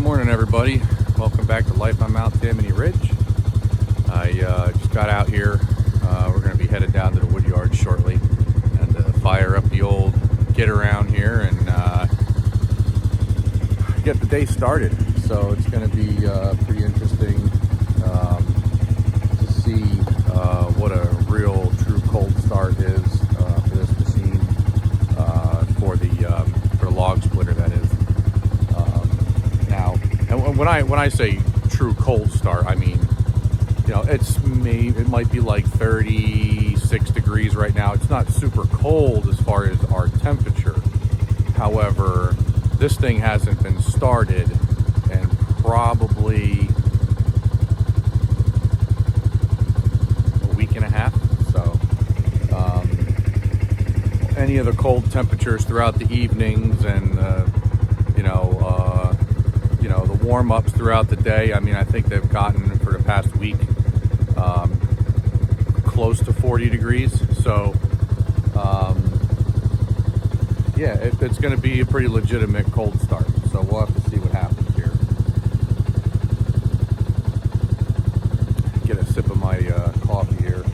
Morning, everybody. Welcome back to Life on Mount Tammany Ridge. I just got out here. We're going to be headed down to the wood yard shortly and fire up the old get around here and get the day started. So it's going to be pretty interesting to see what a real true cold start is for this machine, for the log splitter, that is. Now, and when I say true cold start, I mean, you know, it might be like 36 degrees right now. It's not super cold as far as our temperature. However, this thing hasn't been started in probably a week and a half. So any of the cold temperatures throughout the evenings and the warm-ups throughout the day, I mean, I think they've gotten for the past week close to 40 degrees. So yeah, it's going to be a pretty legitimate cold start. So we'll have to see what happens here. Get a sip of my coffee here.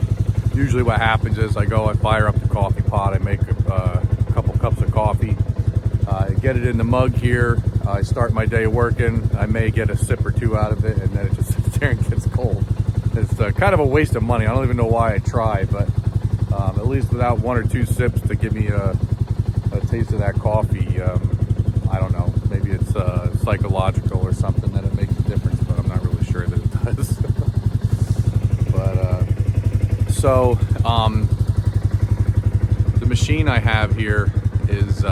Usually what happens is I fire up the coffee pot, I make a couple cups of coffee, get it in the mug here, I start my day working, I may get a sip or two out of it, and then it just sits there and gets cold. It's kind of a waste of money. I don't even know why I try, but at least without one or two sips to give me a taste of that coffee, I don't know, maybe it's psychological or something that it makes a difference, but I'm not really sure that it does. So the machine I have here is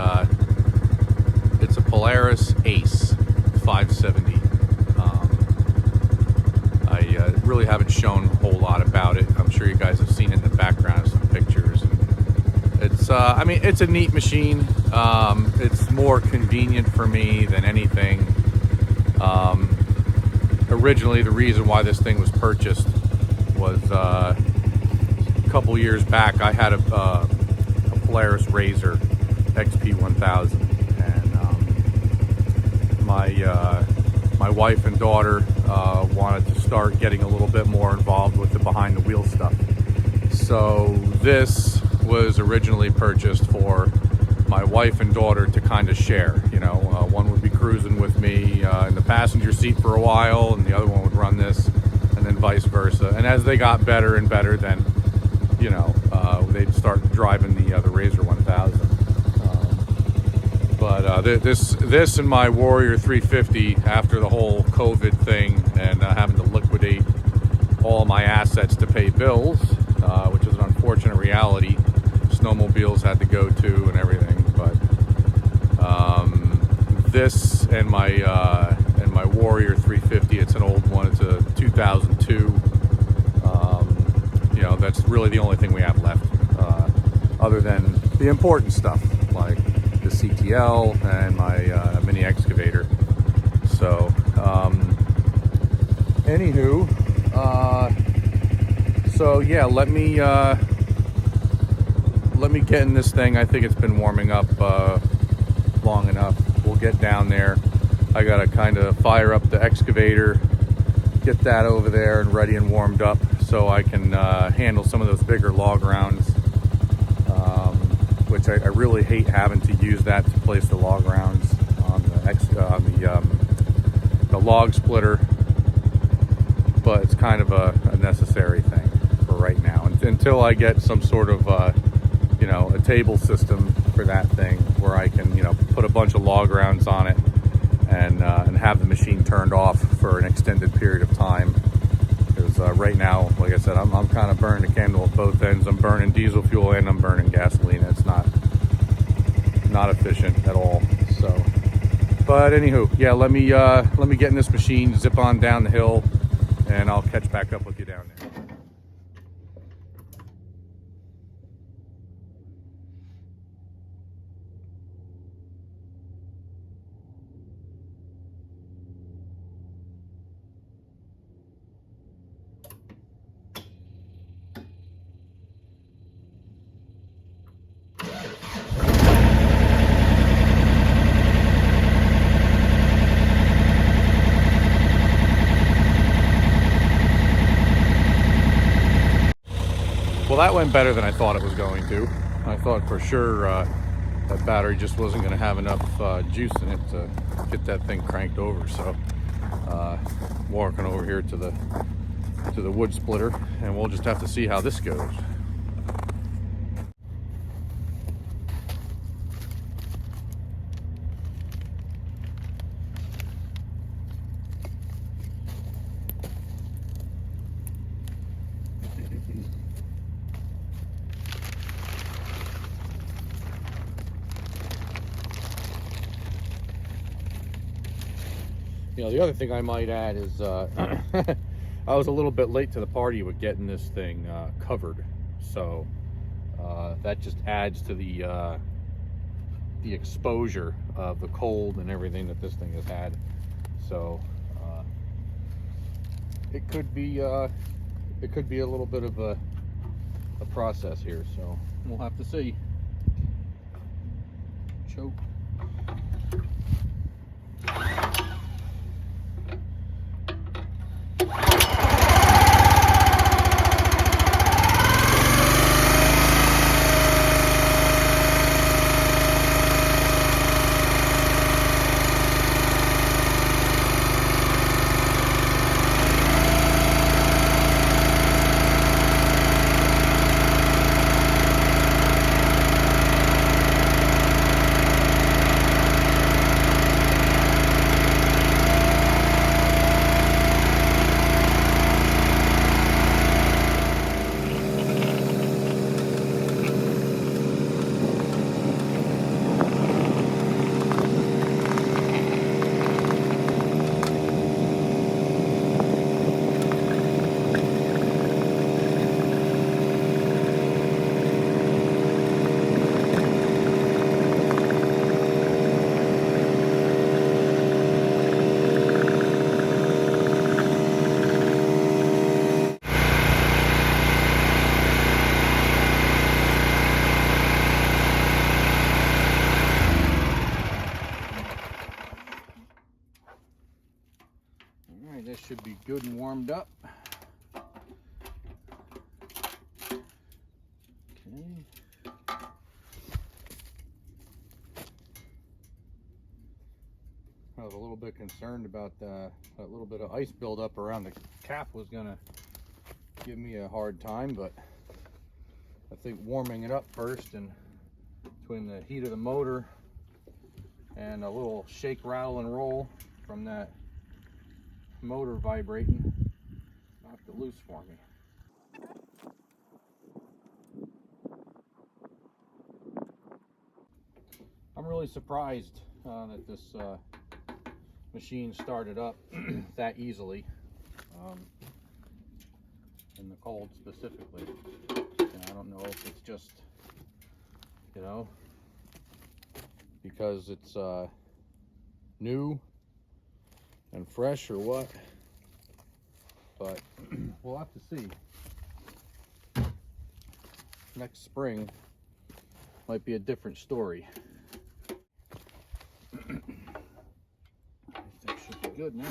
it's a Polaris Ace 570. I really haven't shown a whole lot about it. I'm sure you guys have seen it in the background, some pictures. And it's I mean, it's a neat machine. It's more convenient for me than anything. Originally, the reason why this thing was purchased was a couple years back. I had a Polaris Razor XP 1000, and my wife and daughter wanted to start getting a little bit more involved with the behind the wheel stuff. So this was originally purchased for my wife and daughter to kind of share. You know, one would be cruising with me in the passenger seat for a while, and the other one would run this, and then vice versa. And as they got better and better, then they'd start driving the Razor 1000. But this and my Warrior 350, after the whole COVID thing and having to liquidate all my assets to pay bills, which is an unfortunate reality. Snowmobiles had to go to and everything, but this and my Warrior 350, it's an old one. It's a 2002. That's really the only thing we have left, other than the important stuff like the CTL and my mini excavator. So, anywho, so yeah, let me get in this thing. I think it's been warming up long enough. We'll get down there. I gotta kind of fire up the excavator, get that over there and ready and warmed up so I can handle some of those bigger log rounds, which I really hate having to use that to place the log rounds on the log splitter, but it's kind of a necessary thing for right now until I get some sort of a table system for that thing where I can put a bunch of log rounds on it and have the machine turned off for an extended period of time. Because right now, like I said, I'm kind of burning the candle at both ends. I'm burning diesel fuel and I'm burning gasoline. It's not efficient at all. So, but anywho, yeah, let me get in this machine, zip on down the hill, and I'll catch back up with you down there. that went better than I thought it was going to. I thought for sure that battery just wasn't going to have enough juice in it to get that thing cranked over. So walking over here to the wood splitter, and we'll just have to see how this goes. You know, the other thing I might add is I was a little bit late to the party with getting this thing covered, so that just adds to the exposure of the cold and everything that this thing has had. So it could be a little bit of a process here. So we'll have to see. Choke. This should be good and warmed up. Okay. I was a little bit concerned about that little bit of ice buildup around the cap was gonna give me a hard time, but I think warming it up first, and between the heat of the motor and a little shake, rattle, and roll from that motor vibrating, knocked it loose for me. I'm really surprised that this machine started up that easily, in the cold specifically. And I don't know if it's just, you know, because it's new and fresh or what, but we'll have to see. Next spring might be a different story. That should be good now.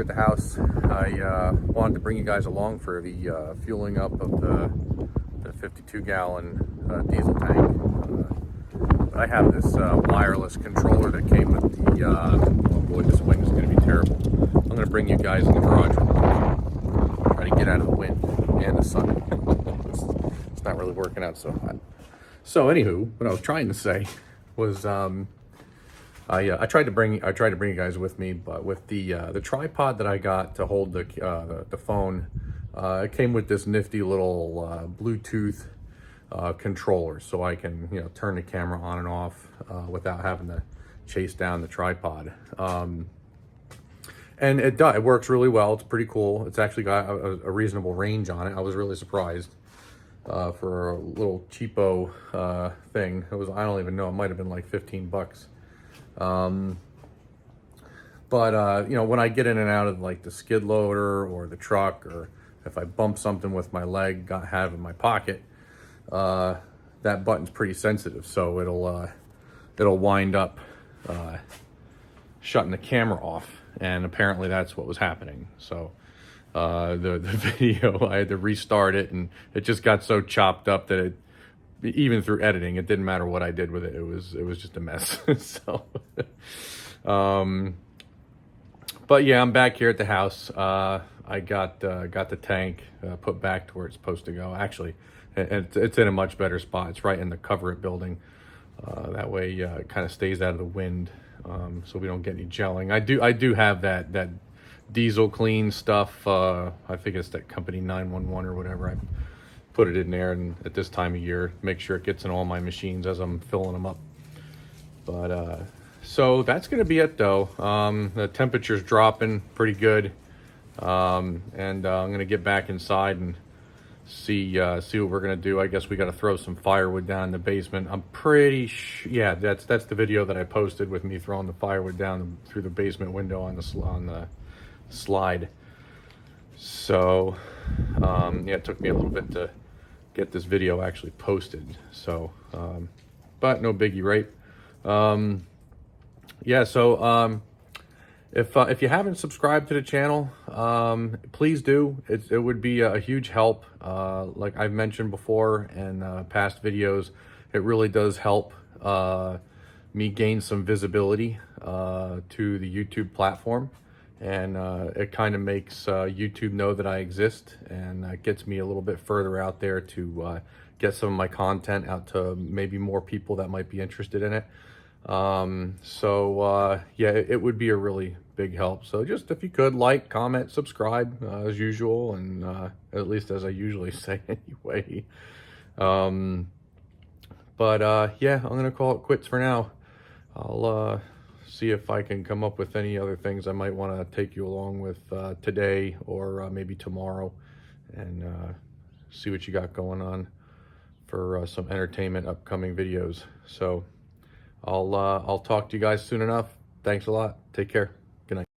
here at the house. I wanted to bring you guys along for the fueling up of the 52-gallon diesel tank. I have this wireless controller that came with the, oh boy, this wing is going to be terrible. I'm going to bring you guys in the garage real quick. Try to get out of the wind and the sun. It's not really working out so hot. So anywho, what I was trying to say was, I tried to bring you guys with me, but with the tripod that I got to hold the phone, it came with this nifty little Bluetooth controller, so I can turn the camera on and off without having to chase down the tripod. And it works really well. It's pretty cool. It's actually got a reasonable range on it. I was really surprised for a little cheapo thing. It was, I don't even know, it might have been like 15 bucks. But when I get in and out of like the skid loader or the truck, or if I bump something with my leg, have in my pocket, that button's pretty sensitive, so it'll wind up shutting the camera off, and apparently that's what was happening. So the video, I had to restart it, and it just got so chopped up that even through editing, it didn't matter what I did with it. It was just a mess. So, but yeah, I'm back here at the house. I got the tank put back to where it's supposed to go. Actually, it's in a much better spot. It's right in the cover it building. That way, it kind of stays out of the wind, so we don't get any gelling. I do have that diesel clean stuff. I think it's that company 911 or whatever. I put it in there, and at this time of year, make sure it gets in all my machines as I'm filling them up. But so that's going to be it, though. The temperature's dropping pretty good, and I'm going to get back inside and see what we're going to do. I guess we got to throw some firewood down in the basement. I'm pretty sure, yeah, that's the video that I posted with me throwing the firewood down through the basement window on the slide. So yeah, it took me a little bit to get this video actually posted, so but no biggie, right? Yeah, so if you haven't subscribed to the channel, please do. It would be a huge help. Like I've mentioned before in past videos, it really does help me gain some visibility to the YouTube platform. And it kind of makes YouTube know that I exist, and gets me a little bit further out there to get some of my content out to maybe more people that might be interested in it. So yeah, it would be a really big help. So just if you could like, comment, subscribe as usual, and at least as I usually say anyway. But yeah, I'm gonna call it quits for now. I'll see if I can come up with any other things I might want to take you along with today, or maybe tomorrow, and see what you got going on for some entertainment upcoming videos. So I'll talk to you guys soon enough. Thanks a lot. Take care. Good night.